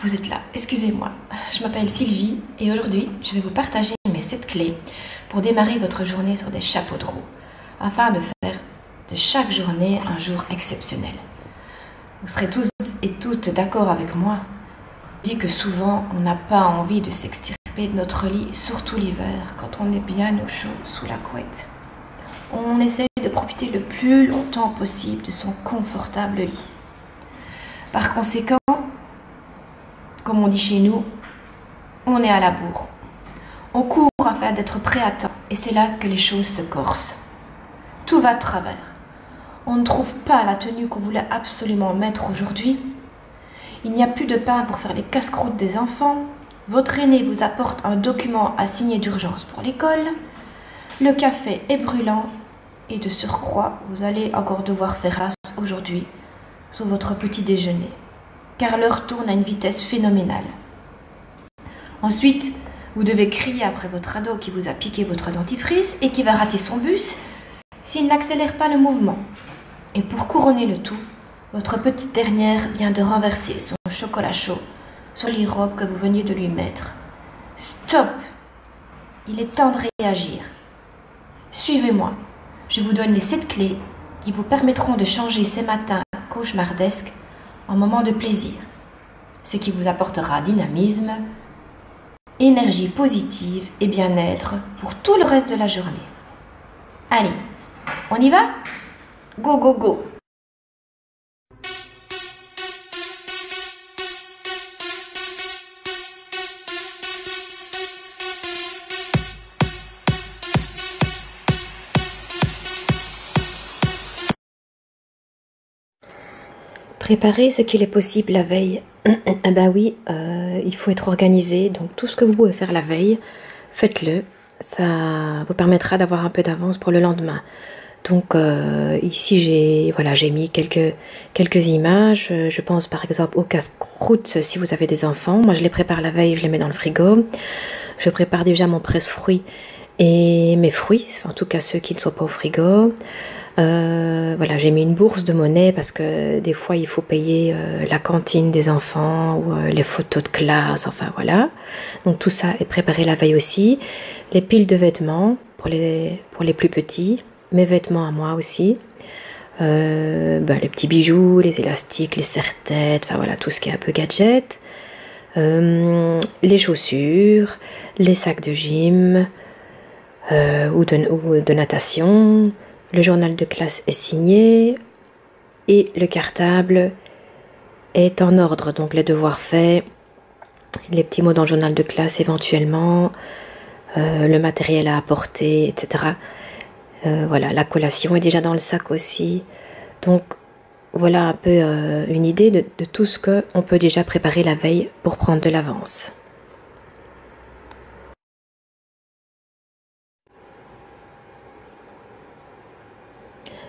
Vous êtes là, excusez-moi. Je m'appelle Sylvie et aujourd'hui, je vais vous partager mes 7 clés pour démarrer votre journée sur des chapeaux de roue, afin de faire de chaque journée un jour exceptionnel. Vous serez tous et toutes d'accord avec moi. Je dis que souvent, on n'a pas envie de s'extirper de notre lit, surtout l'hiver, quand on est bien au chaud sous la couette. On essaye de profiter le plus longtemps possible de son confortable lit. Par conséquent, comme on dit chez nous, on est à la bourre. On court afin d'être prêt à temps et c'est là que les choses se corsent. Tout va de travers. On ne trouve pas la tenue qu'on voulait absolument mettre aujourd'hui. Il n'y a plus de pain pour faire les casse-croûtes des enfants. Votre aîné vous apporte un document à signer d'urgence pour l'école. Le café est brûlant et de surcroît, vous allez encore devoir faire face aujourd'hui sur votre petit déjeuner, car l'heure tourne à une vitesse phénoménale. Ensuite, vous devez crier après votre ado qui vous a piqué votre dentifrice et qui va rater son bus s'il n'accélère pas le mouvement. Et pour couronner le tout, votre petite dernière vient de renverser son chocolat chaud sur les robes que vous veniez de lui mettre. Stop! Il est temps de réagir. Suivez-moi. Je vous donne les 7 clés qui vous permettront de changer ces matins cauchemardesques en moments de plaisir, ce qui vous apportera dynamisme, énergie positive et bien-être pour tout le reste de la journée. Allez, on y va? Go, go, go! Préparer ce qu'il est possible la veille. Ah ben oui, il faut être organisé. Donc tout ce que vous pouvez faire la veille, faites-le. Ça vous permettra d'avoir un peu d'avance pour le lendemain. Donc ici j'ai mis quelques images. Je pense par exemple au casse-croûte si vous avez des enfants. Moi je les prépare la veille, je les mets dans le frigo. Je prépare déjà mon presse-fruits et mes fruits, en tout cas ceux qui ne sont pas au frigo. Voilà, j'ai mis une bourse de monnaie parce que des fois il faut payer la cantine des enfants ou les photos de classe, enfin voilà. Donc tout ça est préparé la veille aussi. Les piles de vêtements pour les plus petits, mes vêtements à moi aussi. Les petits bijoux, les élastiques, les serre-têtes, enfin voilà, tout ce qui est un peu gadget. Les chaussures, les sacs de gym ou de natation. Le journal de classe est signé et le cartable est en ordre. Donc les devoirs faits, les petits mots dans le journal de classe éventuellement, le matériel à apporter, etc. Voilà, la collation est déjà dans le sac aussi. Donc voilà un peu une idée de tout ce qu'on peut déjà préparer la veille pour prendre de l'avance.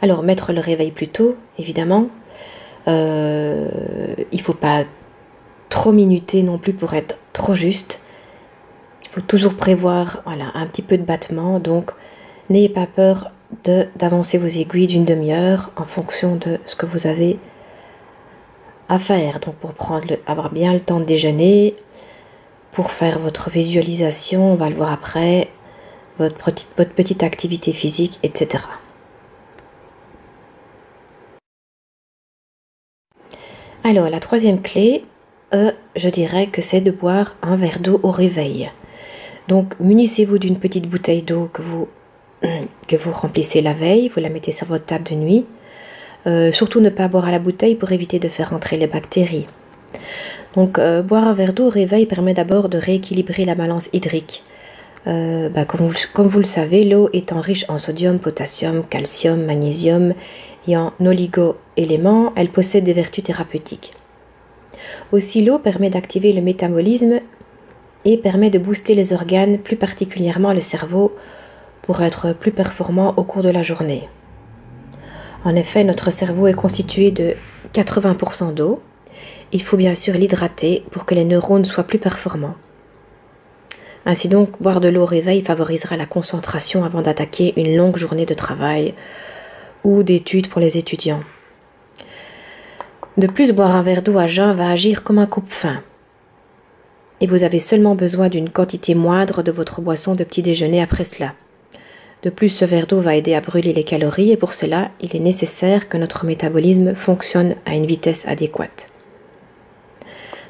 Alors, mettre le réveil plus tôt, évidemment. Il ne faut pas trop minuter non plus pour être trop juste. Il faut toujours prévoir un petit peu de battement. Donc, n'ayez pas peur d'avancer vos aiguilles d'une demi-heure en fonction de ce que vous avez à faire. Donc, pour avoir bien le temps de déjeuner, pour faire votre visualisation, on va le voir après, votre petite activité physique, etc. Alors, la troisième clé, je dirais que c'est de boire un verre d'eau au réveil. Donc, munissez-vous d'une petite bouteille d'eau que vous remplissez la veille, vous la mettez sur votre table de nuit. Surtout ne pas boire à la bouteille pour éviter de faire entrer les bactéries. Donc, boire un verre d'eau au réveil permet d'abord de rééquilibrer la balance hydrique. Comme vous le savez, l'eau étant riche en sodium, potassium, calcium, magnésium et en oligo-éléments, elle possède des vertus thérapeutiques. Aussi, l'eau permet d'activer le métabolisme et permet de booster les organes, plus particulièrement le cerveau, pour être plus performant au cours de la journée. En effet, notre cerveau est constitué de 80% d'eau. Il faut bien sûr l'hydrater pour que les neurones soient plus performants. Ainsi donc, boire de l'eau au réveil favorisera la concentration avant d'attaquer une longue journée de travail ou d'études pour les étudiants. De plus, boire un verre d'eau à jeun va agir comme un coupe-faim. Et vous avez seulement besoin d'une quantité moindre de votre boisson de petit déjeuner après cela. De plus, ce verre d'eau va aider à brûler les calories et pour cela, il est nécessaire que notre métabolisme fonctionne à une vitesse adéquate.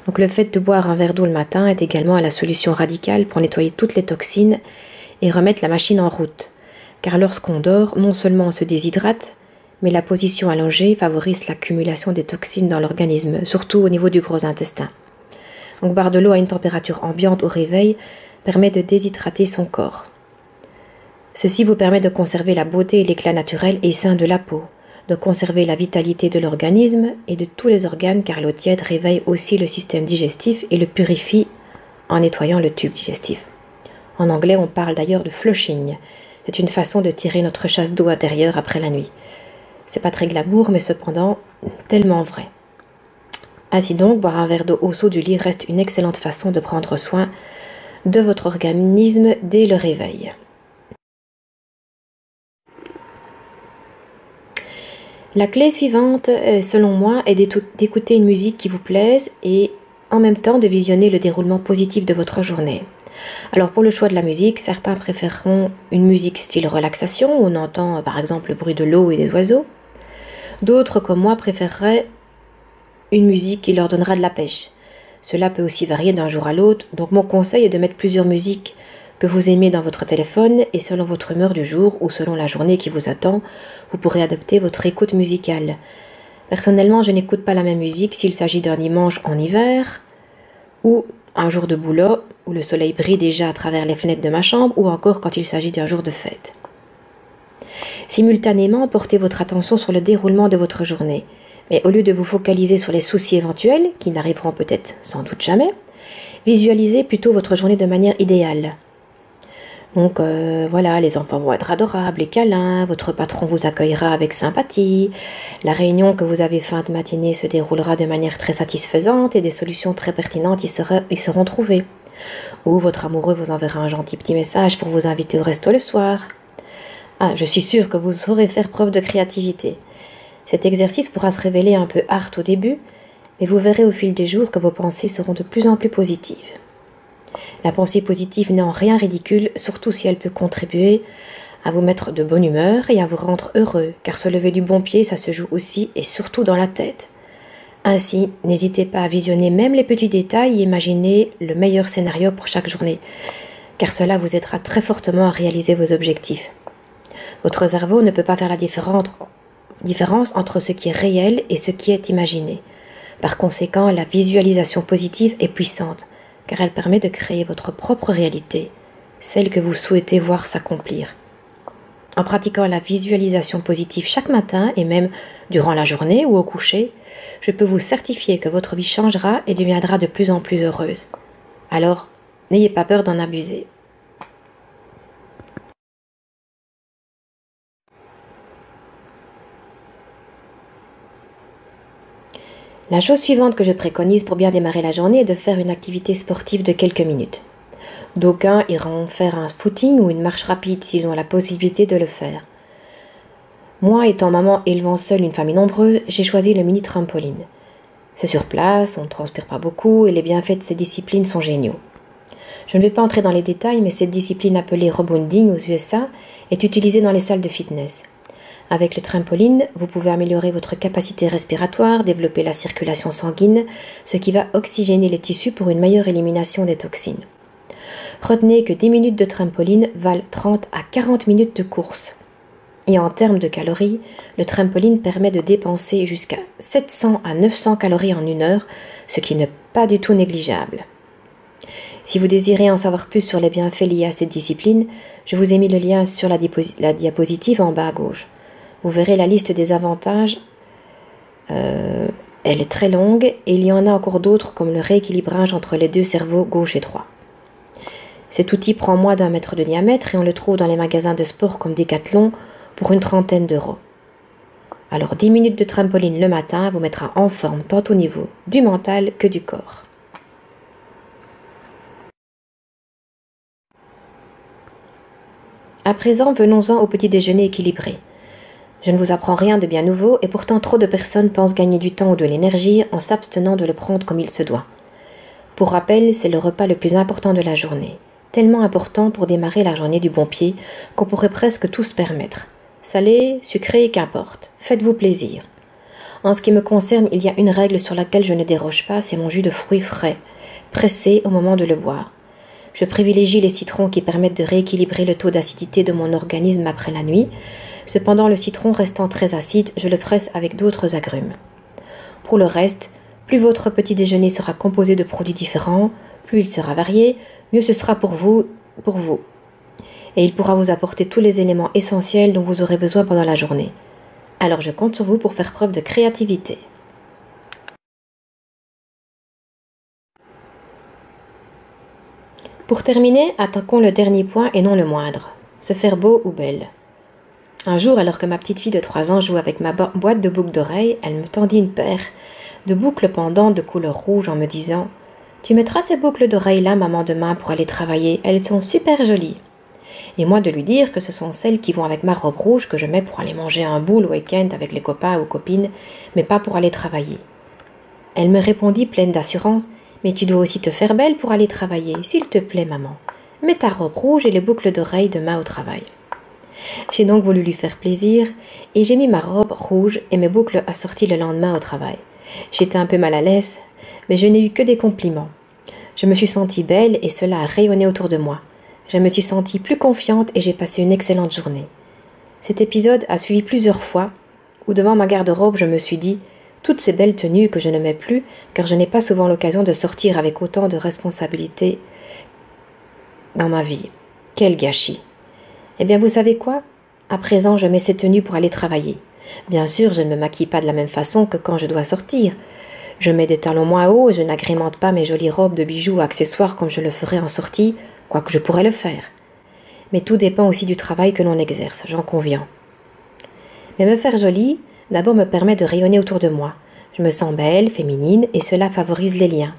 Donc le fait de boire un verre d'eau le matin est également la solution radicale pour nettoyer toutes les toxines et remettre la machine en route. Car lorsqu'on dort, non seulement on se déshydrate, mais la position allongée favorise l'accumulation des toxines dans l'organisme, surtout au niveau du gros intestin. Donc boire de l'eau à une température ambiante au réveil permet de déshydrater son corps. Ceci vous permet de conserver la beauté et l'éclat naturel et sain de la peau, de conserver la vitalité de l'organisme et de tous les organes car l'eau tiède réveille aussi le système digestif et le purifie en nettoyant le tube digestif. En anglais, on parle d'ailleurs de flushing. C'est une façon de tirer notre chasse d'eau intérieure après la nuit. C'est pas très glamour, mais cependant tellement vrai. Ainsi donc, boire un verre d'eau au saut du lit reste une excellente façon de prendre soin de votre organisme dès le réveil. La clé suivante, selon moi, est d'écouter une musique qui vous plaise et en même temps de visionner le déroulement positif de votre journée. Alors pour le choix de la musique, certains préféreront une musique style relaxation où on entend par exemple le bruit de l'eau et des oiseaux. D'autres comme moi préféreraient une musique qui leur donnera de la pêche. Cela peut aussi varier d'un jour à l'autre, donc mon conseil est de mettre plusieurs musiques que vous aimez dans votre téléphone et selon votre humeur du jour ou selon la journée qui vous attend, vous pourrez adapter votre écoute musicale. Personnellement, je n'écoute pas la même musique s'il s'agit d'un dimanche en hiver ou un jour de boulot où le soleil brille déjà à travers les fenêtres de ma chambre ou encore quand il s'agit d'un jour de fête. Simultanément, portez votre attention sur le déroulement de votre journée. Mais au lieu de vous focaliser sur les soucis éventuels, qui n'arriveront peut-être sans doute jamais, visualisez plutôt votre journée de manière idéale. Donc voilà, les enfants vont être adorables et câlins, votre patron vous accueillera avec sympathie, la réunion que vous avez fin de matinée se déroulera de manière très satisfaisante et des solutions très pertinentes y seront trouvées. Ou votre amoureux vous enverra un gentil petit message pour vous inviter au resto le soir. Ah, je suis sûre que vous saurez faire preuve de créativité. Cet exercice pourra se révéler un peu hard au début, mais vous verrez au fil des jours que vos pensées seront de plus en plus positives. La pensée positive n'est en rien ridicule, surtout si elle peut contribuer à vous mettre de bonne humeur et à vous rendre heureux, car se lever du bon pied, ça se joue aussi et surtout dans la tête. Ainsi, n'hésitez pas à visionner même les petits détails et imaginer le meilleur scénario pour chaque journée, car cela vous aidera très fortement à réaliser vos objectifs. Votre cerveau ne peut pas faire la différence entre ce qui est réel et ce qui est imaginé. Par conséquent, la visualisation positive est puissante, car elle permet de créer votre propre réalité, celle que vous souhaitez voir s'accomplir. En pratiquant la visualisation positive chaque matin et même durant la journée ou au coucher, je peux vous certifier que votre vie changera et deviendra de plus en plus heureuse. Alors, n'ayez pas peur d'en abuser. La chose suivante que je préconise pour bien démarrer la journée est de faire une activité sportive de quelques minutes. D'aucuns iront faire un footing ou une marche rapide s'ils ont la possibilité de le faire. Moi, étant maman élevant seule une famille nombreuse, j'ai choisi le mini trampoline. C'est sur place, on ne transpire pas beaucoup et les bienfaits de ces disciplines sont géniaux. Je ne vais pas entrer dans les détails, mais cette discipline appelée rebonding aux USA est utilisée dans les salles de fitness. Avec le trampoline, vous pouvez améliorer votre capacité respiratoire, développer la circulation sanguine, ce qui va oxygéner les tissus pour une meilleure élimination des toxines. Retenez que 10 minutes de trampoline valent 30 à 40 minutes de course. Et en termes de calories, le trampoline permet de dépenser jusqu'à 700 à 900 calories en une heure, ce qui n'est pas du tout négligeable. Si vous désirez en savoir plus sur les bienfaits liés à cette discipline, je vous ai mis le lien sur la diapositive en bas à gauche. Vous verrez la liste des avantages. Elle est très longue et il y en a encore d'autres comme le rééquilibrage entre les deux cerveaux gauche et droit. Cet outil prend moins d'1 mètre de diamètre et on le trouve dans les magasins de sport comme Decathlon pour une trentaine d'euros. Alors 10 minutes de trampoline le matin vous mettra en forme tant au niveau du mental que du corps. À présent, venons-en au petit déjeuner équilibré. Je ne vous apprends rien de bien nouveau et pourtant trop de personnes pensent gagner du temps ou de l'énergie en s'abstenant de le prendre comme il se doit. Pour rappel, c'est le repas le plus important de la journée. Tellement important pour démarrer la journée du bon pied qu'on pourrait presque tout se permettre. Salé, sucré, qu'importe. Faites-vous plaisir. En ce qui me concerne, il y a une règle sur laquelle je ne déroge pas, c'est mon jus de fruits frais, pressé au moment de le boire. Je privilégie les citrons qui permettent de rééquilibrer le taux d'acidité de mon organisme après la nuit. Cependant, le citron restant très acide, je le presse avec d'autres agrumes. Pour le reste, plus votre petit déjeuner sera composé de produits différents, plus il sera varié, mieux ce sera pour vous. Et il pourra vous apporter tous les éléments essentiels dont vous aurez besoin pendant la journée. Alors je compte sur vous pour faire preuve de créativité. Pour terminer, attaquons le dernier point et non le moindre. Se faire beau ou belle. Un jour, alors que ma petite fille de 3 ans jouait avec ma boîte de boucles d'oreilles, elle me tendit une paire de boucles pendantes de couleur rouge en me disant « Tu mettras ces boucles d'oreilles là, maman, demain pour aller travailler, elles sont super jolies. » Et moi de lui dire que ce sont celles qui vont avec ma robe rouge que je mets pour aller manger un bout le week-end avec les copains ou copines, mais pas pour aller travailler. Elle me répondit pleine d'assurance « Mais tu dois aussi te faire belle pour aller travailler, s'il te plaît, maman. Mets ta robe rouge et les boucles d'oreilles demain au travail. » J'ai donc voulu lui faire plaisir et j'ai mis ma robe rouge et mes boucles assorties le lendemain au travail. J'étais un peu mal à l'aise, mais je n'ai eu que des compliments. Je me suis sentie belle et cela a rayonné autour de moi. Je me suis sentie plus confiante et j'ai passé une excellente journée. Cet épisode a suivi plusieurs fois où devant ma garde-robe je me suis dit « Toutes ces belles tenues que je ne mets plus car je n'ai pas souvent l'occasion de sortir avec autant de responsabilités dans ma vie. Quel gâchis !» Eh bien, vous savez quoi? À présent, je mets ces tenues pour aller travailler. Bien sûr, je ne me maquille pas de la même façon que quand je dois sortir. Je mets des talons moins hauts et je n'agrémente pas mes jolies robes de bijoux ou accessoires comme je le ferais en sortie, quoique je pourrais le faire. Mais tout dépend aussi du travail que l'on exerce, j'en conviens. Mais me faire jolie, d'abord me permet de rayonner autour de moi. Je me sens belle, féminine, et cela favorise les liens.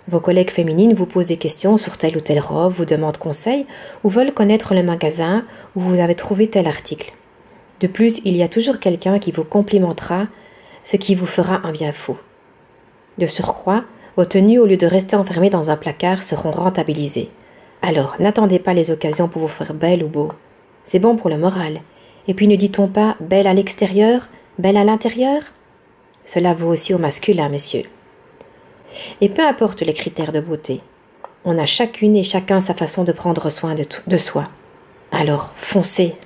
Vos collègues féminines vous posent des questions sur telle ou telle robe, vous demandent conseil ou veulent connaître le magasin où vous avez trouvé tel article. De plus, il y a toujours quelqu'un qui vous complimentera, ce qui vous fera un bien fou. De surcroît, vos tenues, au lieu de rester enfermées dans un placard, seront rentabilisées. Alors, n'attendez pas les occasions pour vous faire belle ou beau. C'est bon pour le moral. Et puis ne dit-on pas belle à l'extérieur, belle à l'intérieur? Cela vaut aussi au masculin, messieurs. Et peu importe les critères de beauté, on a chacune et chacun sa façon de prendre soin de soi. Alors, foncez!